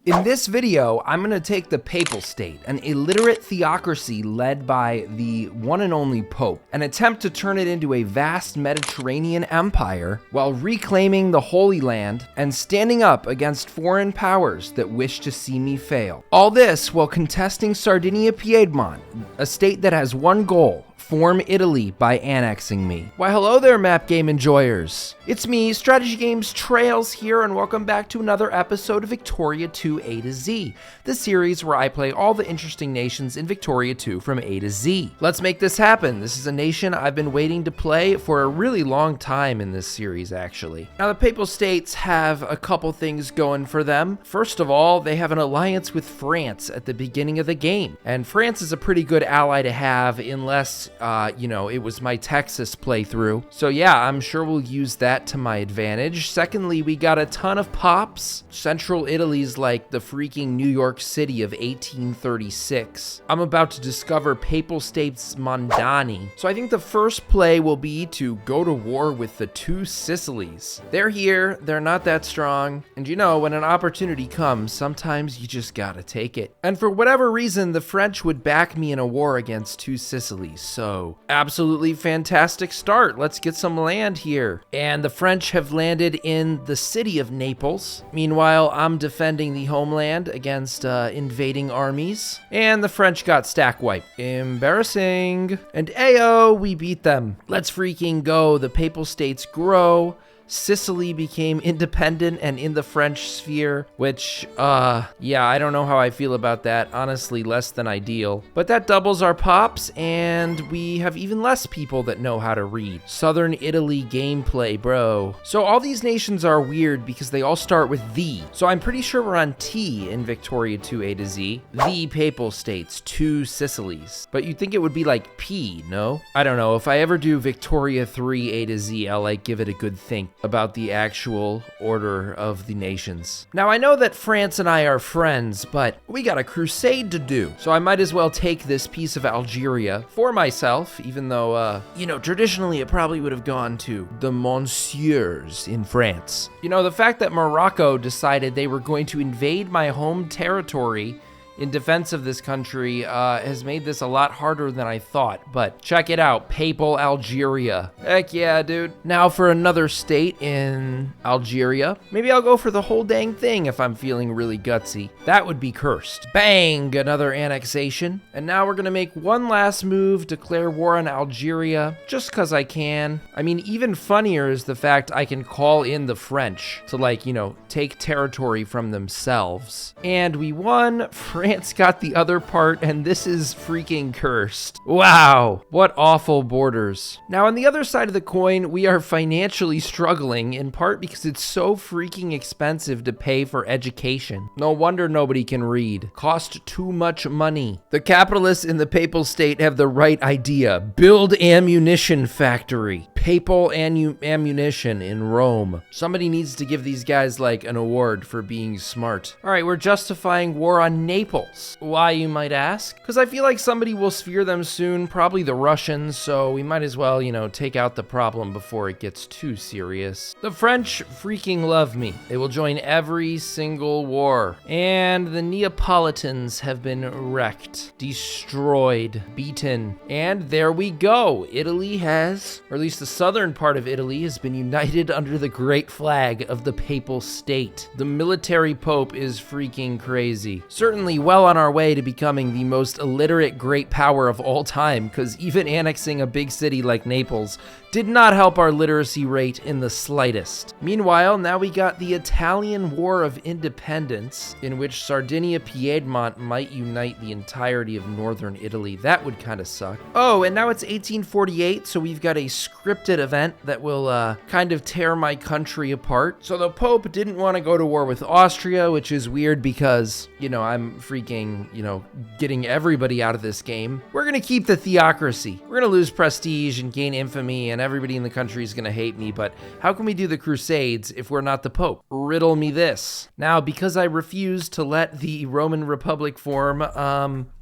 In this video, I'm going to take the Papal State, an illiterate theocracy led by the one and only Pope, and attempt to turn it into a vast Mediterranean empire while reclaiming the Holy Land and standing up against foreign powers that wish to see me fail. All this while contesting Sardinia-Piedmont, a state that has one goal: form Italy by annexing me. Why hello there, map game enjoyers. It's me, Strategy Games Trails here, and welcome back to another episode of Victoria 2 A to Z, the series where I play all the interesting nations in Victoria 2 from A to Z. Let's make this happen. This is a nation I've been waiting to play for a really long time in this series, actually. Now, the Papal States have a couple things going for them. First of all, they have an alliance with France at the beginning of the game, and France is a pretty good ally to have unless it was my Texas playthrough. So yeah, I'm sure we'll use that to my advantage. Secondly, we got a ton of pops. Central Italy's like the freaking New York City of 1836. I'm about to discover Papal States Mondani. So I think the first play will be to go to war with the two Sicilies. They're here, they're not that strong, and when an opportunity comes, sometimes you just gotta take it. And for whatever reason, the French would back me in a war against two Sicilies. So absolutely fantastic start. Let's get some land here. And the French have landed in the city of Naples. Meanwhile, I'm defending the homeland against invading armies. And the French got stack wiped. Embarrassing. And ayo, we beat them. Let's freaking go. The Papal States grow. Sicily became independent and in the French sphere, which, I don't know how I feel about that. Honestly, less than ideal. But that doubles our pops, and we have even less people that know how to read. Southern Italy gameplay, bro. So all these nations are weird because they all start with the. So I'm pretty sure we're on T in Victoria 2 A to Z. The Papal States, two Sicilies. But you'd think it would be like P, no? I don't know. If I ever do Victoria 3 A to Z, I'll give it a good think about the actual order of the nations. Now, I know that France and I are friends, but we got a crusade to do. So I might as well take this piece of Algeria for myself, even though, traditionally it probably would have gone to the Monsieurs in France. The fact that Morocco decided they were going to invade my home territory in defense of this country has made this a lot harder than I thought, but check it out, Papal Algeria. Heck yeah, dude. Now for another state in Algeria. Maybe I'll go for the whole dang thing if I'm feeling really gutsy. That would be cursed. Bang, another annexation. And now we're gonna make one last move, declare war on Algeria, just cause I can. I mean, even funnier is the fact I can call in the French to take territory from themselves. And we won. France got the other part, and this is freaking cursed. Wow, what awful borders. Now, on the other side of the coin, we are financially struggling, in part because it's so freaking expensive to pay for education. No wonder nobody can read. Cost too much money. The capitalists in the Papal State have the right idea. Build ammunition factory. Papal ammunition in Rome. Somebody needs to give these guys an award for being smart. All right, we're justifying war on Naples. Why, you might ask? Because I feel like somebody will sphere them soon, probably the Russians, so we might as well, take out the problem before it gets too serious. The French freaking love me. They will join every single war. And the Neapolitans have been wrecked, destroyed, beaten. And there we go. Italy has, or at least the southern part of Italy, has been united under the great flag of the Papal State. The military pope is freaking crazy. Certainly well on our way to becoming the most illiterate great power of all time, because even annexing a big city like Naples did not help our literacy rate in the slightest. Meanwhile, now we got the Italian War of Independence, in which Sardinia-Piedmont might unite the entirety of northern Italy. That would kind of suck. Oh, and now it's 1848, so we've got a scripted event that will kind of tear my country apart. So the Pope didn't want to go to war with Austria, which is weird because, I'm freaking, getting everybody out of this game. We're gonna keep the theocracy. We're gonna lose prestige and gain infamy, and everybody in the country is gonna hate me, but how can we do the Crusades if we're not the Pope? Riddle me this. Now, because I refuse to let the Roman Republic form,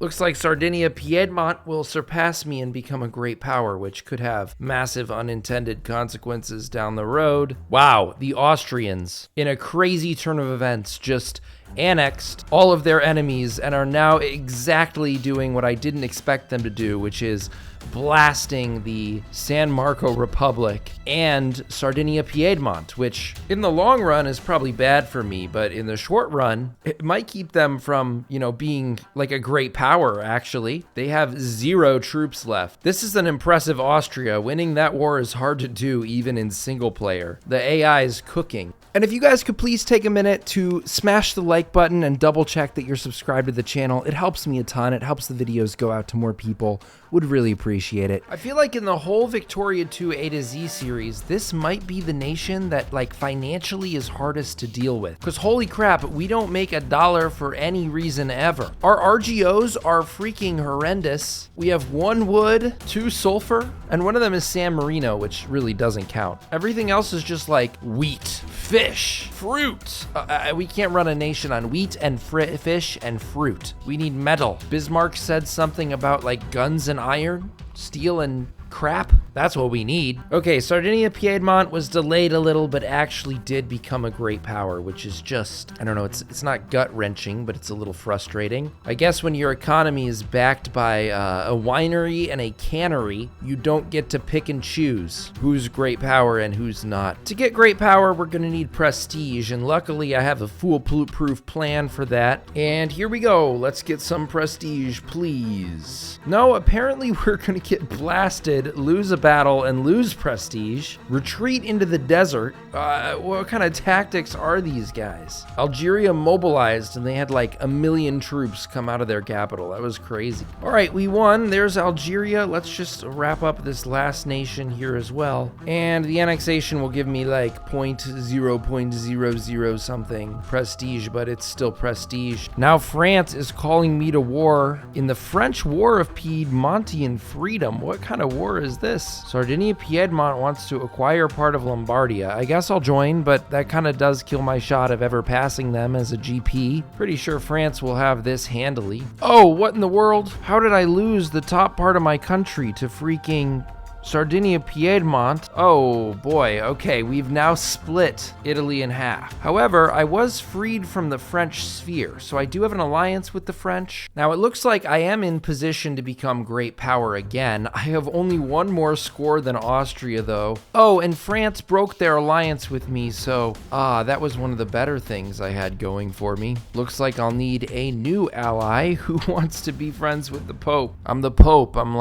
looks like Sardinia-Piedmont will surpass me and become a great power, which could have massive unintended consequences down the road. Wow, the Austrians, in a crazy turn of events, just annexed all of their enemies and are now exactly doing what I didn't expect them to do, which is blasting the San Marco Republic and Sardinia-Piedmont, which in the long run is probably bad for me, but in the short run, it might keep them from, being like a great power, actually. They have 0 troops left. This is an impressive Austria. Winning that war is hard to do, even in single player. The AI is cooking. And if you guys could please take a minute to smash the like button and double check that you're subscribed to the channel. It helps me a ton. It helps the videos go out to more people. Would really appreciate it. I feel like in the whole Victoria II A to Z series, this might be the nation that financially is hardest to deal with. Because holy crap, we don't make $1 for any reason ever. Our RGOs are freaking horrendous. We have 1 wood, 2 sulfur, and one of them is San Marino, which really doesn't count. Everything else is just wheat, fish, fruit. We can't run a nation on wheat and fish and fruit. We need metal. Bismarck said something about guns and iron, steel and crap. That's what we need. Okay, Sardinia-Piedmont was delayed a little, but actually did become a great power, which is just, I don't know, it's not gut-wrenching, but it's a little frustrating. I guess when your economy is backed by a winery and a cannery, you don't get to pick and choose who's great power and who's not. To get great power, we're gonna need prestige, and luckily I have a foolproof plan for that. And here we go. Let's get some prestige, please. No, apparently we're gonna get blasted, lose a battle and lose prestige, retreat into the desert. What kind of tactics are these guys? Algeria mobilized and they had 1 million troops come out of their capital. That was crazy. All right, we won. There's Algeria. Let's just wrap up this last nation here as well. And the annexation will give me 0.000 something prestige, but it's still prestige. Now France is calling me to war in the French War of Piedmontian Freedom. What kind of war is this? Sardinia-Piedmont wants to acquire part of Lombardia. I guess I'll join, but that kind of does kill my shot of ever passing them as a GP. Pretty sure France will have this handily. Oh, what in the world? How did I lose the top part of my country to freaking Sardinia-Piedmont? Oh boy, okay, we've now split Italy in half. However, I was freed from the French sphere, so I do have an alliance with the French. Now it looks like I am in position to become great power again. I have only 1 more score than Austria though. Oh, and France broke their alliance with me, so that was one of the better things I had going for me. Looks like I'll need a new ally who wants to be friends with the Pope. I'm the Pope. I'm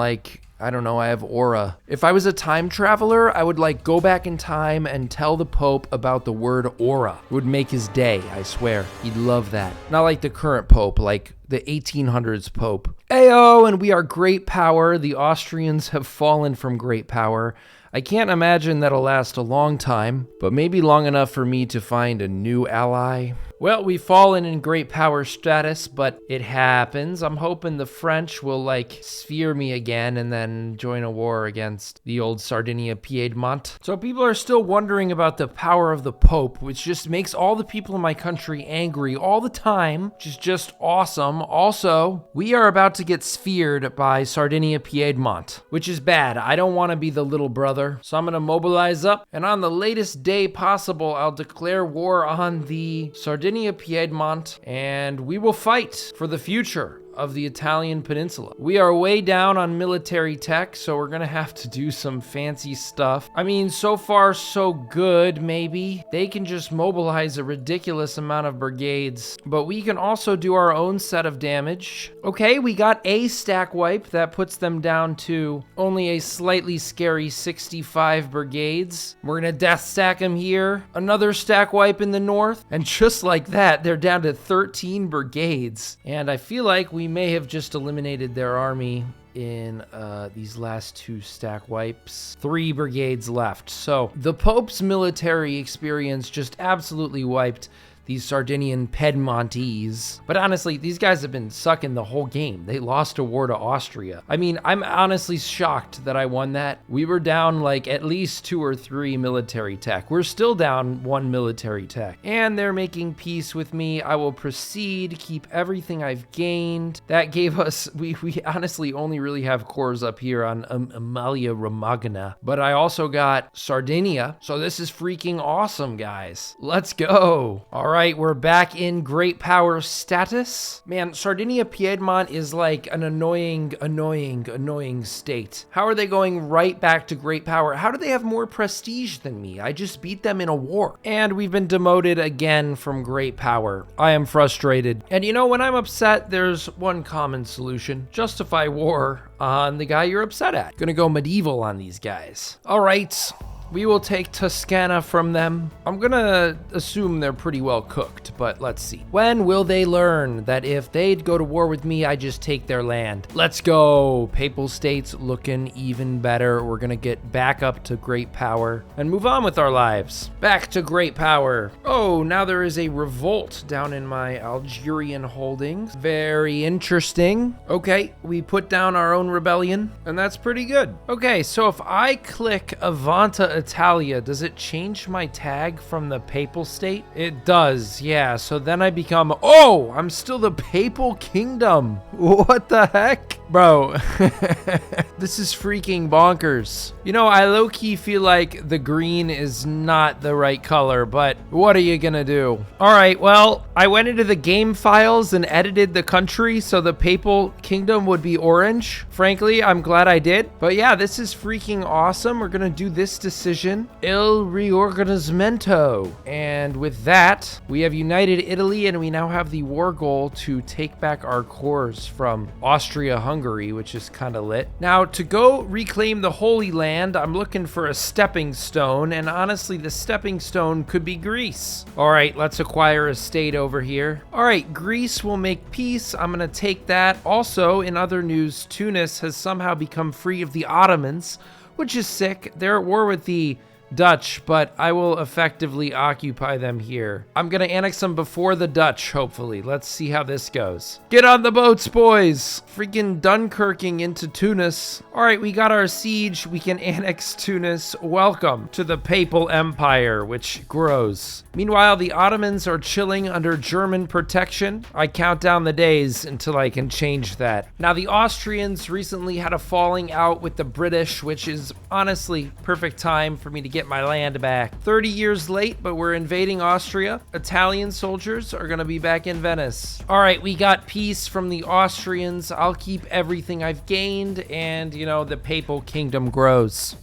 I don't know, I have aura. If I was a time traveler, I would go back in time and tell the Pope about the word aura. It would make his day, I swear. He'd love that. Not like the current Pope, the 1800s Pope. Ayo, and we are great power. The Austrians have fallen from great power. I can't imagine that'll last a long time, but maybe long enough for me to find a new ally. Well, we've fallen in great power status, but it happens. I'm hoping the French will sphere me again and then join a war against the old Sardinia-Piedmont. So people are still wondering about the power of the Pope, which just makes all the people in my country angry all the time, which is just awesome. Also, we are about to get sphered by Sardinia-Piedmont, which is bad. I don't want to be the little brother, so I'm going to mobilize up, and on the latest day possible, I'll declare war on the Sardinia-Piedmont, and we will fight for the future of the Italian peninsula. We are way down on military tech, so we're gonna have to do some fancy stuff. I mean, so far so good, maybe. They can just mobilize a ridiculous amount of brigades, but we can also do our own set of damage. Okay, we got a stack wipe. That puts them down to only a slightly scary 65 brigades. We're gonna death stack them here. Another stack wipe in the north, and just like that, they're down to 13 brigades. And I feel like we may have just eliminated their army in these last 2 stack wipes. 3 brigades left. So the Pope's military experience just absolutely wiped these Sardinian Piedmontese. But honestly, these guys have been sucking the whole game. They lost a war to Austria. I mean, I'm honestly shocked that I won that. We were down at least 2 or 3 military tech. We're still down 1 military tech. And they're making peace with me. I will proceed, keep everything I've gained. That gave us, we honestly only really have cores up here on Emilia Romagna. But I also got Sardinia. So this is freaking awesome, guys. Let's go. All right. right, we're back in great power status. Man, Sardinia-Piedmont is like an annoying state. How are they going right back to great power? How do they have more prestige than me? I just beat them in a war. And we've been demoted again from great power. I am frustrated. And you know, when I'm upset, there's one common solution. Justify war on the guy you're upset at. Gonna go medieval on these guys. All right. We will take Toscana from them. I'm gonna assume they're pretty well cooked, but let's see. When will they learn that if they'd go to war with me, I just take their land? Let's go. Papal States looking even better. We're gonna get back up to great power and move on with our lives. Back to great power. Oh, now there is a revolt down in my Algerian holdings. Very interesting. Okay, we put down our own rebellion, and that's pretty good. Okay, so if I click Avanta Italia, does it change my tag from the Papal State? It does, yeah. So then I become, oh, I'm still the Papal Kingdom. What the heck? Bro, this is freaking bonkers. You know, I low-key feel like the green is not the right color, but what are you gonna do? All right, well, I went into the game files and edited the country so the Papal Kingdom would be orange. Frankly, I'm glad I did. But yeah, this is freaking awesome. We're gonna do this decision. Il Riorganizamento. And with that, we have united Italy, and we now have the war goal to take back our cores from Austria-Hungary, which is kind of lit. Now, to go reclaim the Holy Land, I'm looking for a stepping stone, and honestly, the stepping stone could be Greece. All right, let's acquire a state over here. All right, Greece will make peace. I'm gonna take that. Also, in other news, Tunis has somehow become free of the Ottomans, which is sick. They're at war with the Dutch, but I will effectively occupy them here. I'm gonna annex them before the Dutch, hopefully. Let's see how this goes. Get on the boats, boys! Freaking Dunkirking into Tunis. All right, we got our siege. We can annex Tunis. Welcome to the Papal Empire, which grows. Meanwhile, the Ottomans are chilling under German protection. I count down the days until I can change that. Now, the Austrians recently had a falling out with the British, which is honestly perfect time for me to get my land back. 30 years late, but we're invading Austria. Italian soldiers are gonna be back in Venice. All right, we got peace from the Austrians. I'll keep everything I've gained, and you know, the Papal Kingdom grows.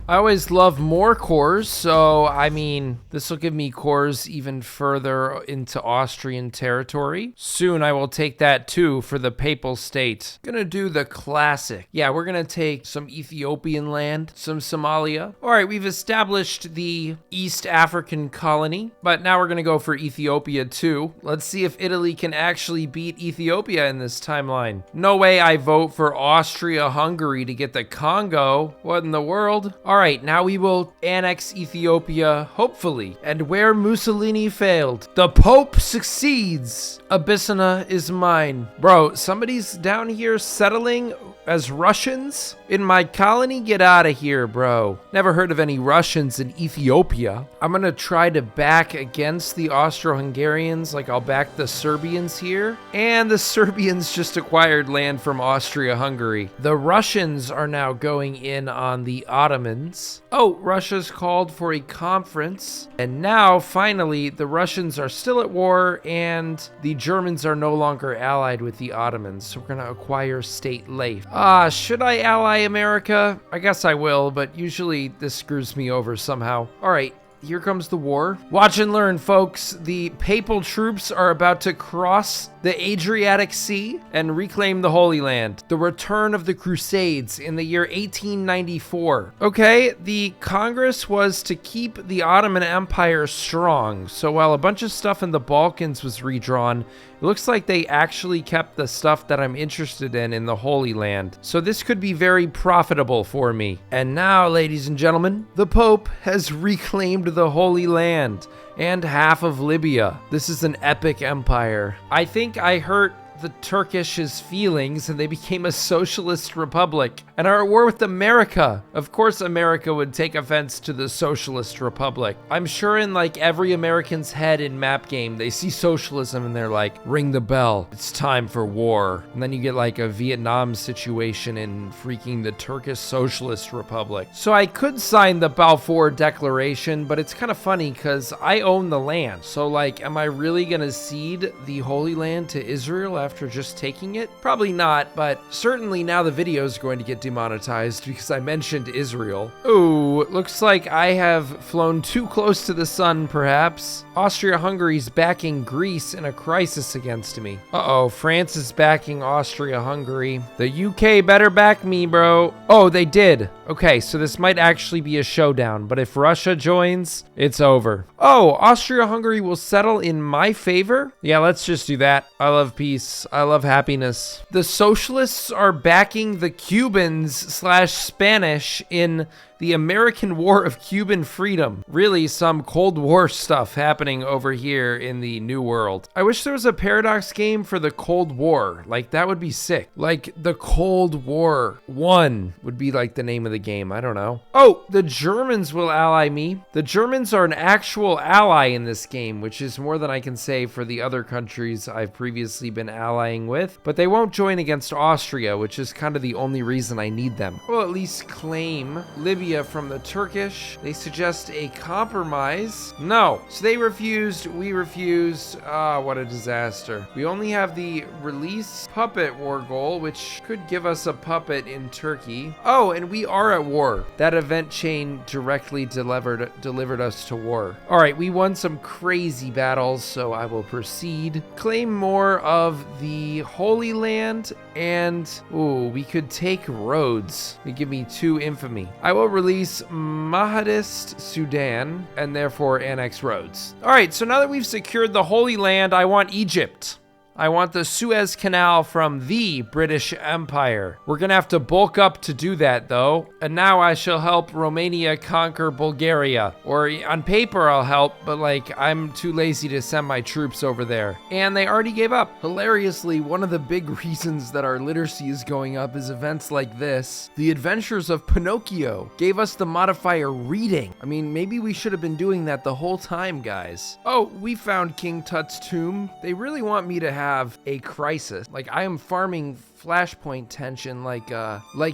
I always love more cores, so I mean, this will give me cores even further into Austrian territory. Soon I will take that too for the Papal State. Gonna do the classic. Yeah, we're gonna take some Ethiopian land, some Somalia. All right, we've established the East African colony, but now we're gonna go for Ethiopia too. Let's see if Italy can actually beat Ethiopia in this timeline. No way I vote for Austria-Hungary to get the Congo. What in the world? All right, now we will annex Ethiopia, hopefully. And where Mussolini failed, the Pope succeeds. Abyssinia is mine. Bro, somebody's down here settling as Russians in my colony? Get out of here, bro. Never heard of any Russians in Ethiopia. I'm gonna try to back against the Austro-Hungarians, like I'll back the Serbians here. And the Serbians just acquired land from Austria-Hungary. The Russians are now going in on the Ottomans. Oh, Russia's called for a conference. And now, finally, the Russians are still at war, and the Germans are no longer allied with the Ottomans. So we're gonna acquire State Leif. Should I ally America? I guess I will, but usually this screws me over somehow. All right. Here comes the war. Watch and learn, folks. The papal troops are about to cross the Adriatic Sea and reclaim the Holy Land. The return of the Crusades in the year 1894. Okay, the Congress was to keep the Ottoman Empire strong. So while a bunch of stuff in the Balkans was redrawn, it looks like they actually kept the stuff that I'm interested in the Holy Land. So this could be very profitable for me. And now, ladies and gentlemen, the Pope has reclaimed the Holy Land and half of Libya. This is an epic empire. I think I hurt the Turkish's feelings and they became a socialist republic and are at war with America. Of course, America would take offense to the socialist republic. I'm sure in like every American's head in map game, they see socialism and they're like, ring the bell, it's time for war. And then you get like a Vietnam situation in freaking the Turkish Socialist Republic. So I could sign the Balfour Declaration, but it's kind of funny because I own the land. So like, am I really gonna cede the Holy Land to Israel after just taking it? Probably not, but certainly now the video is going to get demonetized because I mentioned Israel. Ooh, looks like I have flown too close to the sun, perhaps. Austria-Hungary's backing Greece in a crisis against me. Uh-oh, France is backing Austria-Hungary. The UK better back me, bro. Oh, they did. Okay, so this might actually be a showdown, but if Russia joins, it's over. Oh, Austria-Hungary will settle in my favor? Yeah, let's just do that. I love peace. I love happiness. The socialists are backing the Cubans/Spanish in the American War of Cuban Freedom. Really some Cold War stuff happening over here in the New World. I wish there was a Paradox game for the Cold War. Like, that would be sick. Like, the Cold War 1 would be like the name of the game. I don't know. Oh, the Germans will ally me. The Germans are an actual ally in this game, which is more than I can say for the other countries I've previously been allying with. But they won't join against Austria, which is kind of the only reason I need them. Well, at least claim Libya from the Turkish. They suggest a compromise. No. So they refused. We refused. Ah, what a disaster. We only have the release puppet war goal, which could give us a puppet in Turkey. Oh, and we are at war. That event chain directly delivered us to war. All right, we won some crazy battles, so I will proceed. Claim more of the Holy Land, and ooh, we could take Rhodes. They give me 2 infamy. I will release Mahadist Sudan and therefore annex Rhodes. All right, so now that we've secured the Holy Land, I want Egypt. I want the Suez Canal from the British Empire. We're gonna have to bulk up to do that though. And now I shall help Romania conquer Bulgaria. Or on paper I'll help, but like I'm too lazy to send my troops over there. And they already gave up. Hilariously, one of the big reasons that our literacy is going up is events like this. The Adventures of Pinocchio gave us the modifier reading. I mean, maybe we should have been doing that the whole time, guys. Oh, we found King Tut's tomb. They really want me to have a crisis. Like, I am farming flashpoint tension like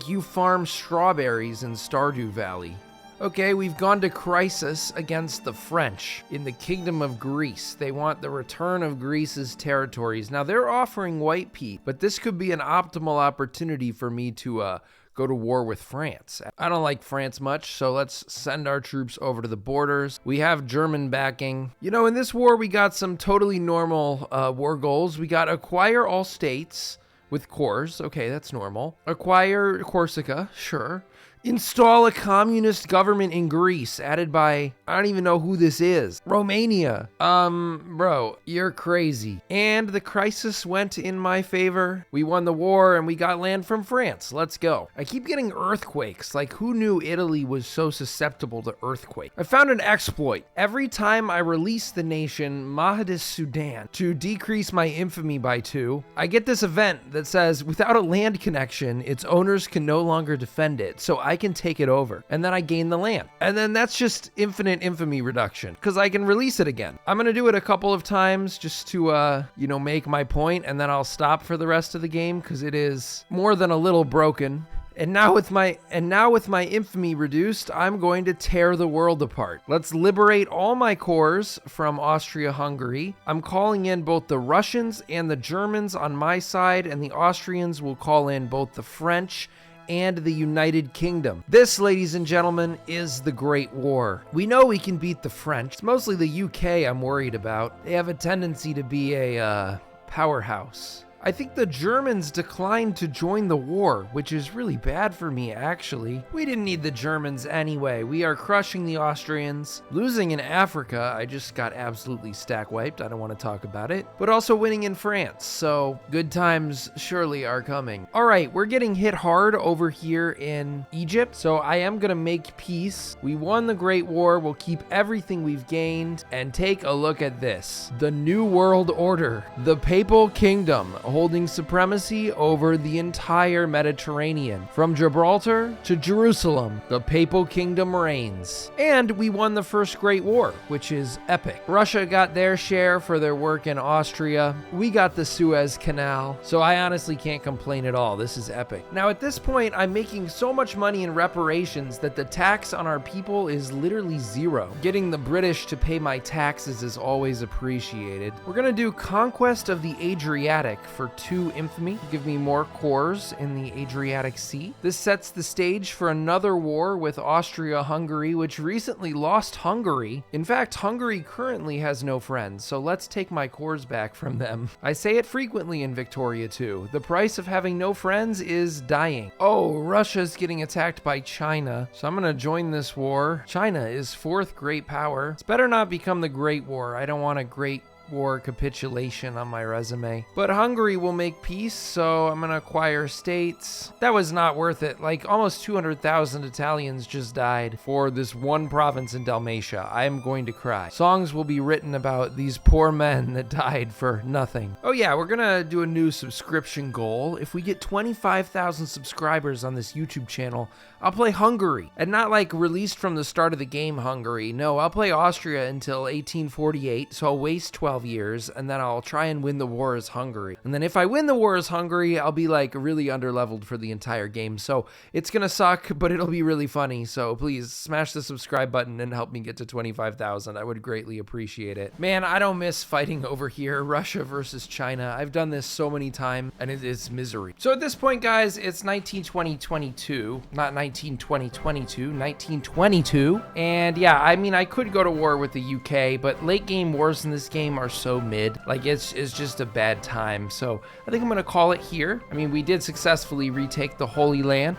you farm strawberries in Stardew Valley. Okay, we've gone to crisis against the French in the Kingdom of Greece. They want the return of Greece's territories. Now, they're offering white peat, but this could be an optimal opportunity for me to go to war with France. I don't like France much, so let's send our troops over to the borders. We have German backing. You know, in this war, we got some totally normal war goals. We got acquire all states with cores. Okay, that's normal. Acquire Corsica, sure. Install a communist government in Greece, added by, I don't even know who this is. Romania. Bro, you're crazy. And the crisis went in my favor. We won the war and we got land from France. Let's go. I keep getting earthquakes. Like, who knew Italy was so susceptible to earthquake? I found an exploit. Every time I release the nation Mahadist Sudan to decrease my infamy by 2, I get this event that says, without a land connection, its owners can no longer defend it. So I can take it over, and then I gain the land. And then that's just infinite infamy reduction, because I can release it again. I'm gonna do it a couple of times just to, you know, make my point, and then I'll stop for the rest of the game, because it is more than a little broken. And now with my infamy reduced, I'm going to tear the world apart. Let's liberate all my cores from Austria-Hungary. I'm calling in both the Russians and the Germans on my side, and the Austrians will call in both the French and the United Kingdom. This, ladies and gentlemen, is the Great War. We know we can beat the French. It's mostly the UK I'm worried about. They have a tendency to be a powerhouse. I think the Germans declined to join the war, which is really bad for me, actually. We didn't need the Germans anyway. We are crushing the Austrians. Losing in Africa, I just got absolutely stack wiped. I don't want to talk about it. But also winning in France, so good times surely are coming. All right, we're getting hit hard over here in Egypt, so I am gonna make peace. We won the Great War. We'll keep everything we've gained, and take a look at this. The New World Order. The Papal Kingdom holding supremacy over the entire Mediterranean. From Gibraltar to Jerusalem, the Papal Kingdom reigns. And we won the First Great War, which is epic. Russia got their share for their work in Austria. We got the Suez Canal. So I honestly can't complain at all. This is epic. Now at this point, I'm making so much money in reparations that the tax on our people is literally zero. Getting the British to pay my taxes is always appreciated. We're gonna do Conquest of the Adriatic for 2 infamy. Give me more cores in the Adriatic Sea. This sets the stage for another war with Austria-Hungary, which recently lost Hungary. In fact, Hungary currently has no friends, so let's take my cores back from them. I say it frequently in Victoria too. The price of having no friends is dying. Oh, Russia's getting attacked by China, so I'm gonna join this war. China is 4th great power. It's better not become the Great War. I don't want a Great War capitulation on my resume. But Hungary will make peace, so I'm gonna acquire states. That was not worth it. Like almost 200,000 Italians just died for this one province in Dalmatia. I am going to cry. Songs will be written about these poor men that died for nothing. Oh yeah, we're gonna do a new subscription goal. If we get 25,000 subscribers on this YouTube channel, I'll play Hungary. And not like released from the start of the game Hungary. No, I'll play Austria until 1848, so I'll waste 12 years, and then I'll try and win the war as Hungary. And then if I win the war as Hungary, I'll be like really underleveled for the entire game. So it's gonna suck, but it'll be really funny. So please smash the subscribe button and help me get to 25,000. I would greatly appreciate it. Man, I don't miss fighting over here. Russia versus China. I've done this so many times, and it is misery. So at this point, guys, it's 1920-22, not 1920-22, 1922. And yeah, I mean, I could go to war with the UK, but late game wars in this game are so mid. Like it's just a bad time. So I think I'm gonna call it here. I mean, we did successfully retake the Holy Land.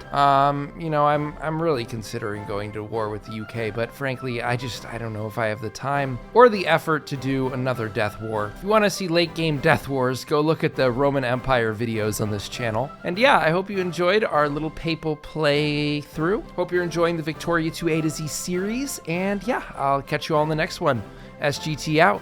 You know, I'm really considering going to war with the UK, but frankly, I don't know if I have the time or the effort to do another death war. If you want to see late game death wars, go look at the Roman Empire videos on this channel. And yeah, I hope you enjoyed our little papal playthrough. Hope you're enjoying the Victoria to A to Z series. And yeah, I'll catch you all in the next one. SGT out.